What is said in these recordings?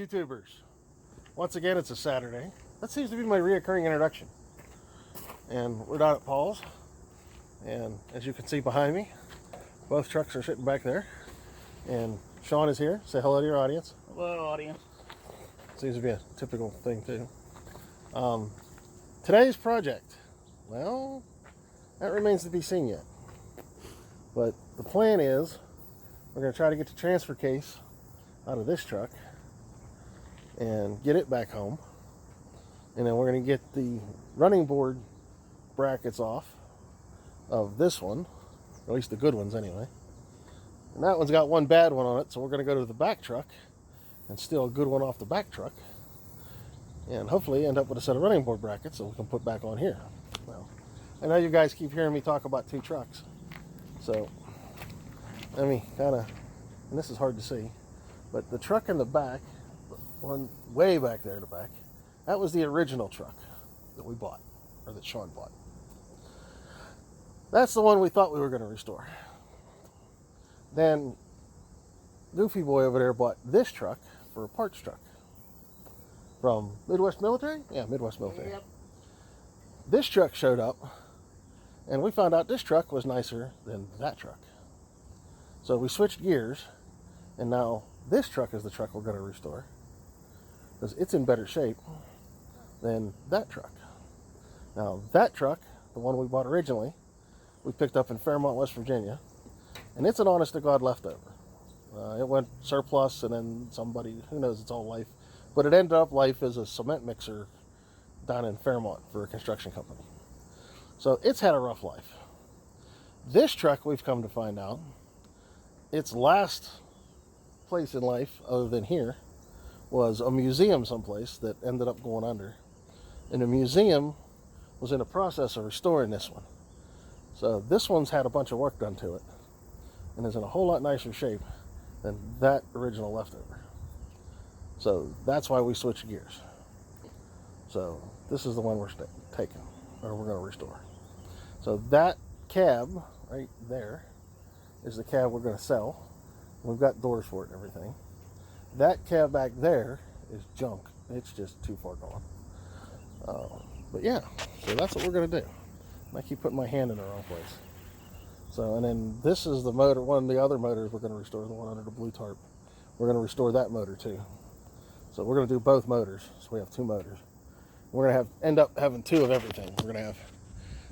YouTubers. Once again, it's a Saturday. That seems to be my reoccurring introduction. And we're down at Paul's. And as you can see behind me, both trucks are sitting back there. And Sean is here. Say hello to your audience. Hello, audience. Seems to be a typical thing, too. Today's project, well, that remains to be seen yet. But the plan is we're going to try to get the transfer case out of this truck and get it back home. And then we're going to get the running board brackets off of this one, or at least the good ones anyway. And that one's got one bad one on it, so we're going to go to the back truck and steal a good one off the back truck and hopefully end up with a set of running board brackets that we can put back on here. Well, I know you guys keep hearing me talk about two trucks, so let me kind of, and this is hard to see, but the truck in the back, one way back there in the back, that was the original truck that we bought, or that Sean bought. That's the one we thought we were going to restore. Then Goofy Boy over there bought this truck for a parts truck from Midwest Military? Yeah, Midwest Military. Yep. This truck showed up, and we found out this truck was nicer than that truck. So we switched gears, and now this truck is the truck we're going to restore, because it's in better shape than that truck. Now, that truck, the one we bought originally, we picked up in Fairmont, West Virginia, and it's an honest-to-God leftover. It went surplus, and then somebody, who knows, it's all life, but it ended up life as a cement mixer down in Fairmont for a construction company. So it's had a rough life. This truck, we've come to find out, its last place in life, other than here, was a museum someplace that ended up going under. And the museum was in the process of restoring this one. So this one's had a bunch of work done to it and is in a whole lot nicer shape than that original leftover. So that's why we switched gears. So this is the one we're taking, or we're going to restore. So that cab right there is the cab we're going to sell. We've got doors for it and everything. That cab back there is junk. It's just too far gone. But yeah, so that's what we're going to do. And I keep putting my hand in the wrong place. So, and then this is the motor, one of the other motors we're going to restore, the one under the blue tarp. We're going to restore that motor too. So we're going to do both motors. So we have two motors. We're going to end up having two of everything. We're going to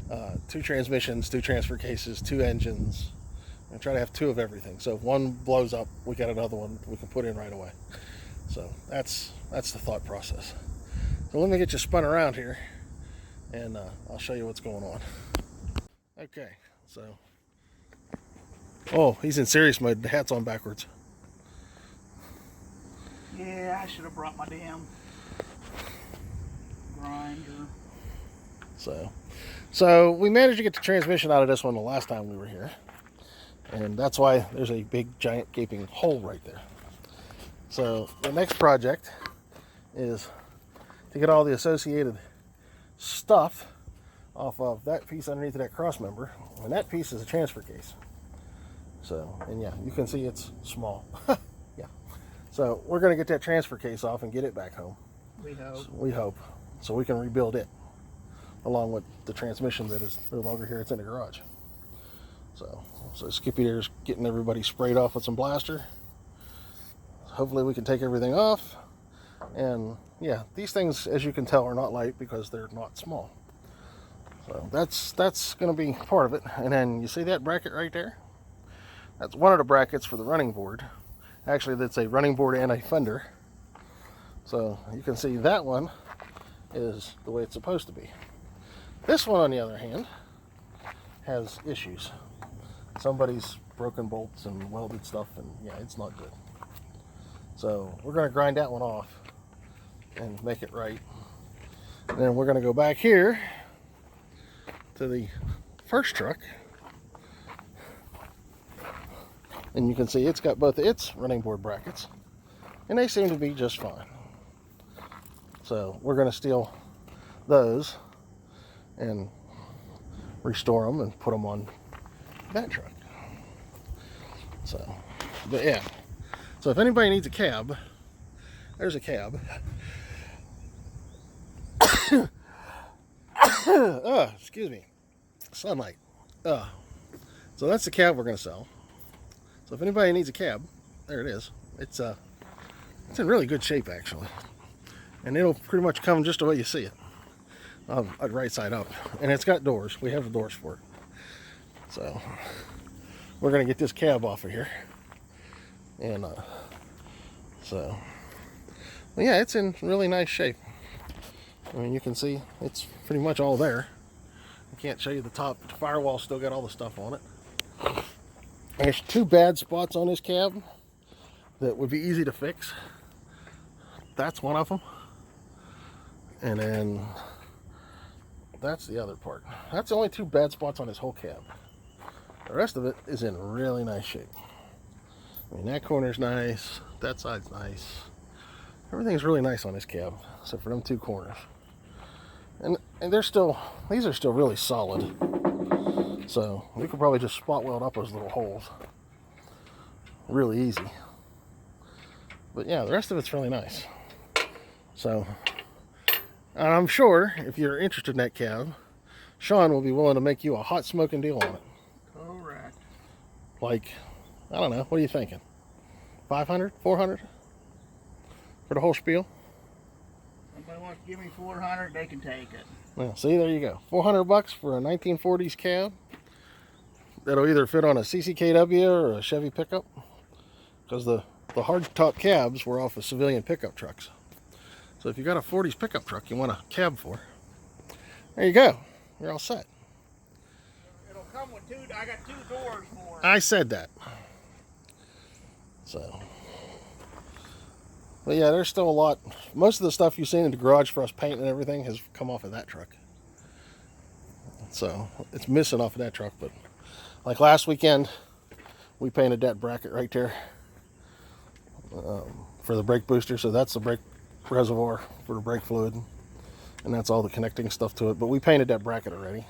have two transmissions, two transfer cases, two engines. We're going to try to have two of everything. So if one blows up, we got another one we can put in right away. So that's the thought process. So let me get you spun around here, and I'll show you what's going on. Okay, so, oh, he's in serious mode. The hat's on backwards. Yeah, I should have brought my damn grinder. So we managed to get the transmission out of this one the last time we were here, and that's why there's a big giant gaping hole right there. So the next project is to get all the associated stuff off of that piece underneath of that cross member, and that piece is a transfer case. So, and yeah, you can see it's small. Yeah. So we're going to get that transfer case off and get it back home. We hope. We hope. So we can rebuild it along with the transmission that is no longer here. It's in the garage. So Skippy there's getting everybody sprayed off with some blaster. Hopefully we can take everything off. And yeah, these things, as you can tell, are not light because they're not small. So that's going to be part of it. And then you see that bracket right there? That's one of the brackets for the running board. Actually, that's a running board and a fender. So you can see that one is the way it's supposed to be. This one, on the other hand, has issues. Somebody's broken bolts and welded stuff, and yeah, it's not good. So we're going to grind that one off and make it right. And then we're going to go back here to the first truck, and you can see it's got both its running board brackets, and they seem to be just fine. So we're going to steal those and restore them and put them on that truck. So, but yeah, so if anybody needs a cab, there's a cab. Excuse me. Sunlight. So that's the cab we're going to sell. So if anybody needs a cab, there it is. It's in really good shape, actually. And it'll pretty much come just the way you see it. Right side up. And it's got doors. We have the doors for it. So we're going to get this cab off of here. And so, well, yeah, it's in really nice shape. I mean, you can see it's pretty much all there. I can't show you the top. The firewall still got all the stuff on it. There's 2 bad spots on this cab that would be easy to fix. That's one of them. And then that's the other part. That's the only 2 bad spots on this whole cab. The rest of it is in really nice shape. I mean, that corner's nice. That side's nice. Everything's really nice on this cab, except for them 2 corners. And these are still really solid. So we could probably just spot weld up those little holes. Really easy. But yeah, the rest of it's really nice. So, and I'm sure if you're interested in that cab, Sean will be willing to make you a hot smoking deal on it. Correct. Like, I don't know, what are you thinking? 500, 400 for the whole spiel? Somebody wants to give me 400, they can take it. Well, see, there you go. 400 bucks for a 1940s cab. That'll either fit on a CCKW or a Chevy pickup. Because the hard-top cabs were off of civilian pickup trucks. So if you got a 40s pickup truck you want a cab for, there you go. You're all set. It'll come with 2, I got 2 doors for it. I said that. So, but yeah, there's still a lot. Most of the stuff you've seen in the garage for us painting and everything has come off of that truck. So it's missing off of that truck. But like last weekend, we painted that bracket right there for the brake booster. So that's the brake reservoir for the brake fluid, and that's all the connecting stuff to it. But we painted that bracket already,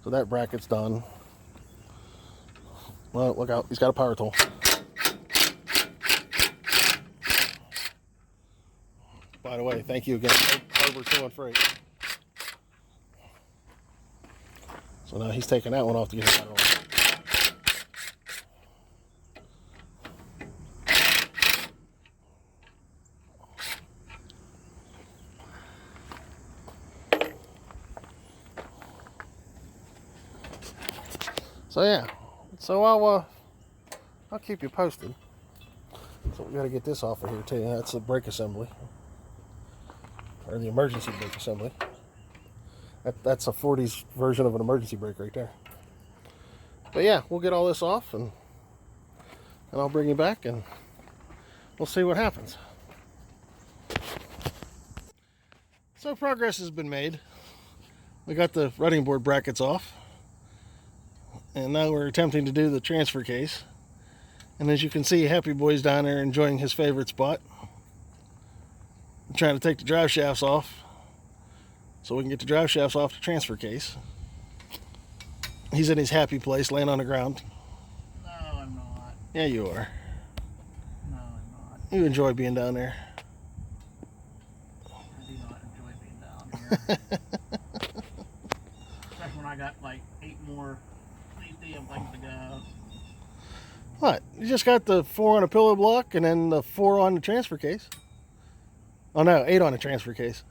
so that bracket's done. Well, look out, he's got a power tool. By the way, thank you again, Harbor Tool & Freight. So now he's taking that one off to get it on. So yeah, so I'll keep you posted. So we got to get this off of here too. That's the brake assembly, or the emergency brake assembly. That's a 40s version of an emergency brake right there. But yeah, we'll get all this off and I'll bring you back and we'll see what happens. So progress has been made. We got the running board brackets off. And now we're attempting to do the transfer case. And as you can see, Happy Boy's down there enjoying his favorite spot. I'm trying to take the drive shafts off so we can get the drive shafts off the transfer case. He's in his happy place, laying on the ground. No, I'm not. Yeah, you are. No, I'm not. You enjoy being down there. I do not enjoy being down here. Especially when I got like 8 more damn things to go. What? You just got the 4 on a pillow block and then the 4 on the transfer case. Oh no, 8 on the transfer case.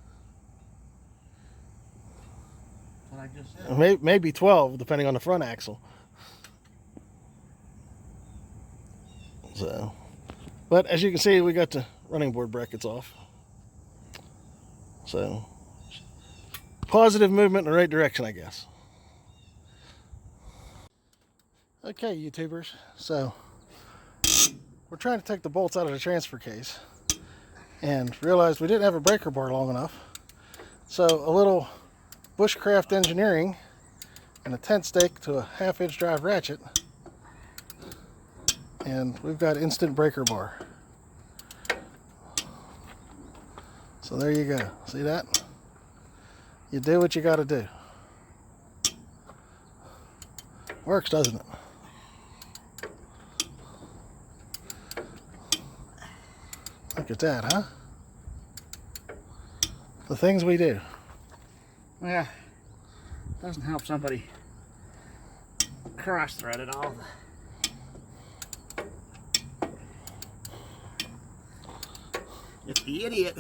What I just said. Maybe 12, depending on the front axle. So, but as you can see, we got the running board brackets off. So, positive movement in the right direction, I guess. Okay, YouTubers, so we're trying to take the bolts out of the transfer case and realized we didn't have a breaker bar long enough. So a little bushcraft engineering and a tent stake to a 1/2-inch drive ratchet, and we've got instant breaker bar. So there you go. See that? You do what you got to do. Works, doesn't it? Look at that, huh? The things we do. Well, doesn't help somebody cross-thread it all. If the idiot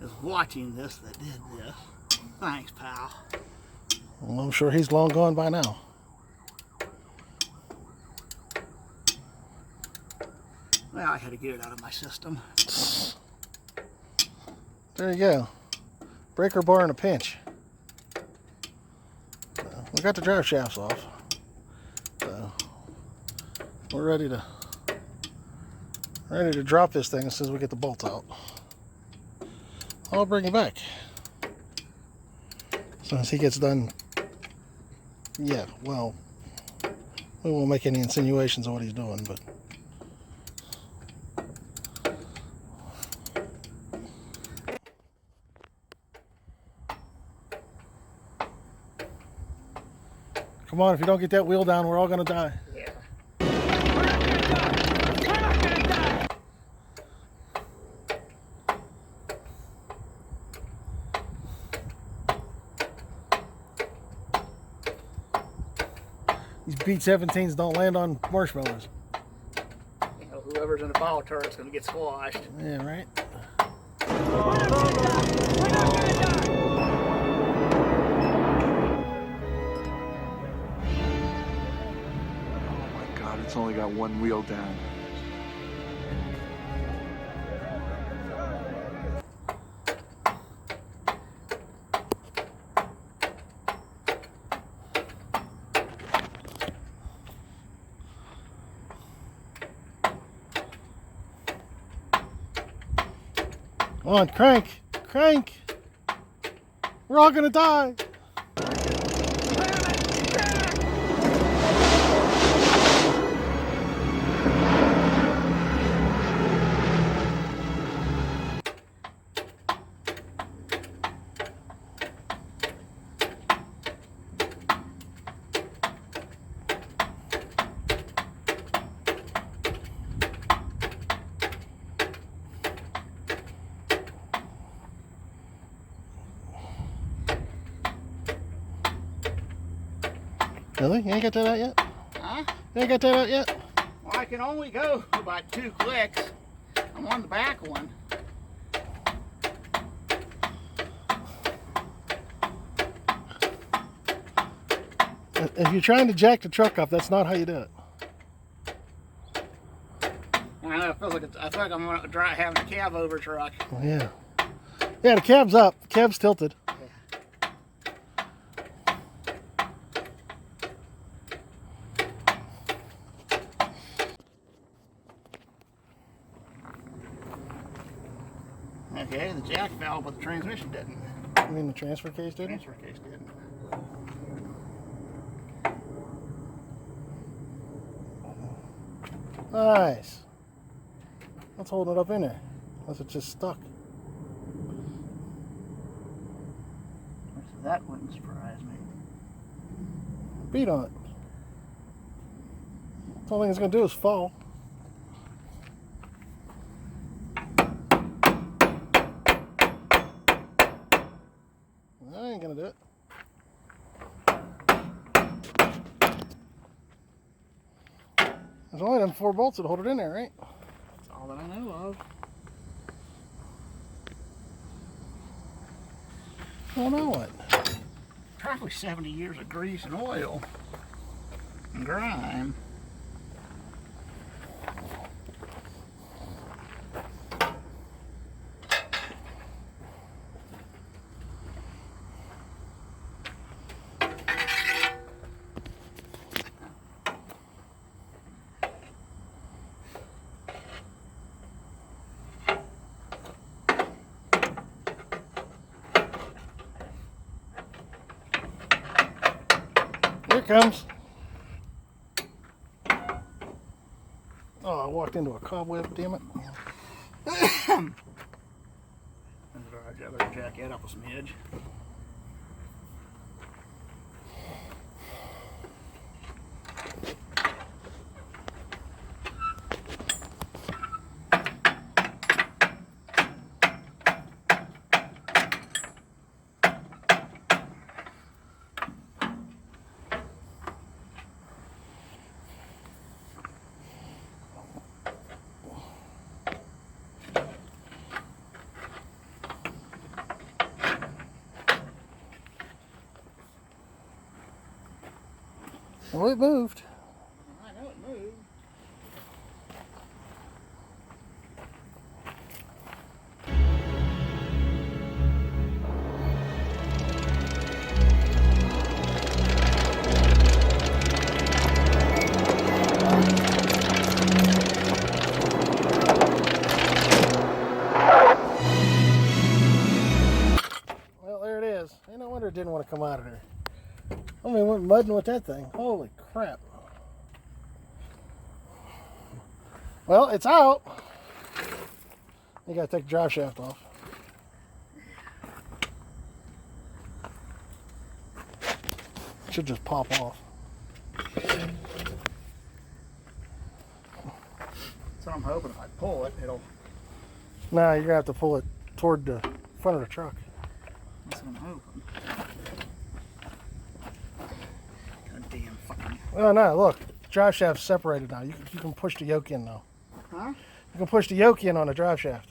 is watching this that did this, thanks, pal. Well, I'm sure he's long gone by now. Well, I had to get it out of my system. There you go. Breaker bar in a pinch. We got the drive shafts off. So we're ready to drop this thing as soon as we get the bolts out. I'll bring it back. As soon as he gets done. Yeah, well, we won't make any insinuations on what he's doing, but come on, if you don't get that wheel down, we're all gonna die. Yeah. These Beat 17s don't land on marshmallows. You know, whoever's in the ball turret's gonna get squashed. Yeah, right? It's only got one wheel down. Come on, crank! Crank! We're all gonna die! Really? You ain't got that out yet? Huh? You ain't got that out yet? Well, I can only go about 2 clicks. I'm on the back one. If you're trying to jack the truck up, that's not how you do it. I know, I feel like I'm having a cab over truck. Oh, yeah. Yeah, the cab's up. The cab's tilted. Okay, the jack fell, but the transmission didn't. You mean the transfer case The didn't? transfer case didn't. Nice. Let's hold it up in there. Unless it's just stuck. So that wouldn't surprise me. Beat on it. The only thing it's going to do is fall. That ain't going to do it. There's only them 4 bolts that hold it in there, right? That's all that I know of. Well, now what? Probably 70 years of grease and oil and grime. Here it comes. Oh, I walked into a cobweb, damn it. That's all right, I better jack that up a smidge. Well, it moved. I know it moved. Well, there it is. Ain't no wonder it didn't want to come out of there. I mean, we're mudding with that thing. Holy crap. Well, it's out. You gotta take the drive shaft off. It should just pop off. So I'm hoping if I pull it, it'll. Nah, you're gonna have to pull it toward the front of the truck. That's what I'm hoping. God damn fucking. Oh no, look, drive shaft's separated now. You can push the yoke in now. Huh? You can push the yoke in on the drive shaft.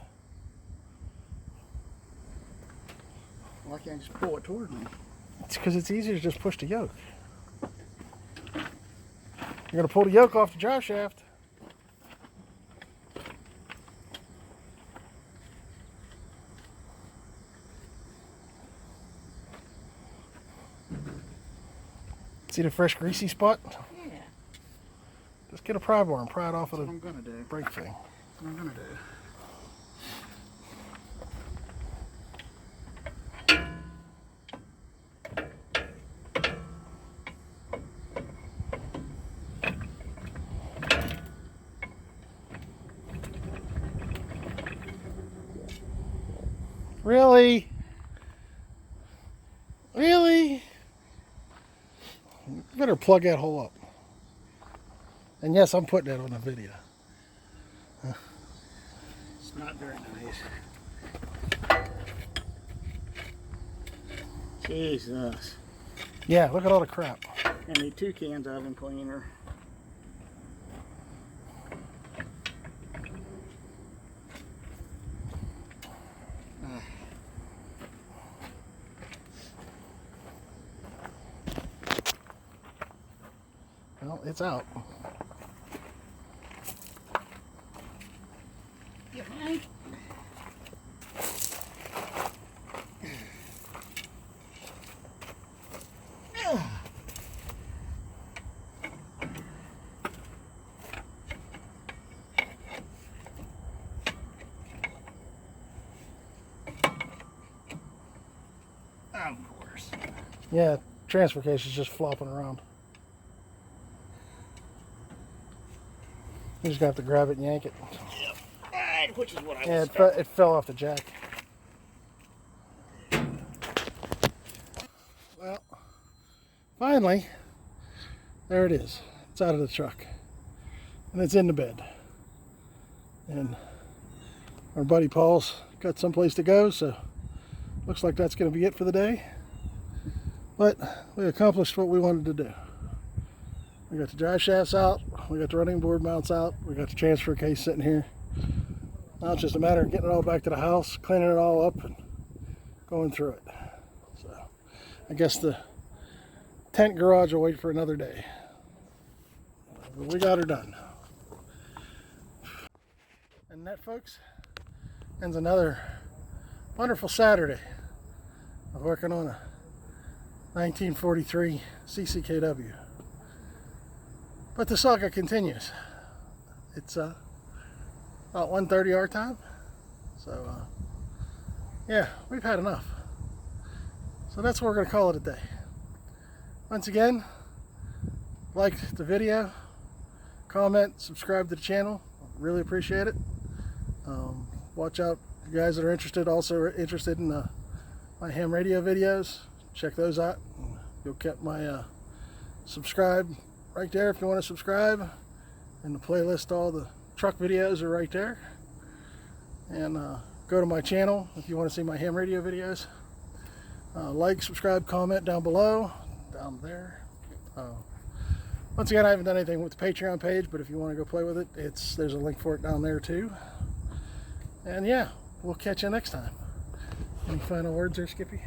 Why can't I just pull it toward me? It's because it's easier to just push the yoke. You're gonna pull the yoke off the drive shaft. See the fresh greasy spot? Yeah. Just get a pry bar and pry it off of That's what the I'm gonna do. brake thing. That's what I'm gonna do. Really? Really? You better plug that hole up. And yes, I'm putting that on the video. It's not very nice. Jesus. Yeah, look at all the crap. I need 2 cans of oven cleaner. Well, it's out. You mind? Of course. Yeah, transfer case is just flopping around. You just gonna have to grab it and yank it. Yep. Alright, which is what I Yeah, was it fell off the jack. Well, finally, there it is. It's out of the truck. And it's in the bed. And our buddy Paul's got someplace to go, so looks like that's going to be it for the day. But we accomplished what we wanted to do. We got the drive shafts out, we got the running board mounts out, we got the transfer case sitting here. Now it's just a matter of getting it all back to the house, cleaning it all up, and going through it. So I guess the tent garage will wait for another day. But we got her done. And that, folks, ends another wonderful Saturday of working on a 1943 CCKW. But the saga continues. It's about 1:30 our time. So yeah, we've had enough. So that's what we're going to call it a day. Once again, like the video, comment, subscribe to the channel. Really appreciate it. Watch out, you guys that are interested, also are interested in my ham radio videos. Check those out. You'll get my subscribe right there if you want to subscribe. And the playlist, all the truck videos are right there. And go to my channel if you want to see my ham radio videos. Like, subscribe, comment down below, down there. Once again, I haven't done anything with the Patreon page, but if you want to go play with it, there's a link for it down there too. And yeah, we'll catch you next time. Any final words there, Skippy?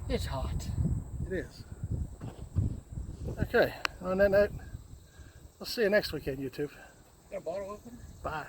It's hot. It is. Okay, on that note, we'll see you next weekend, YouTube. Got a bottle opener? Bye.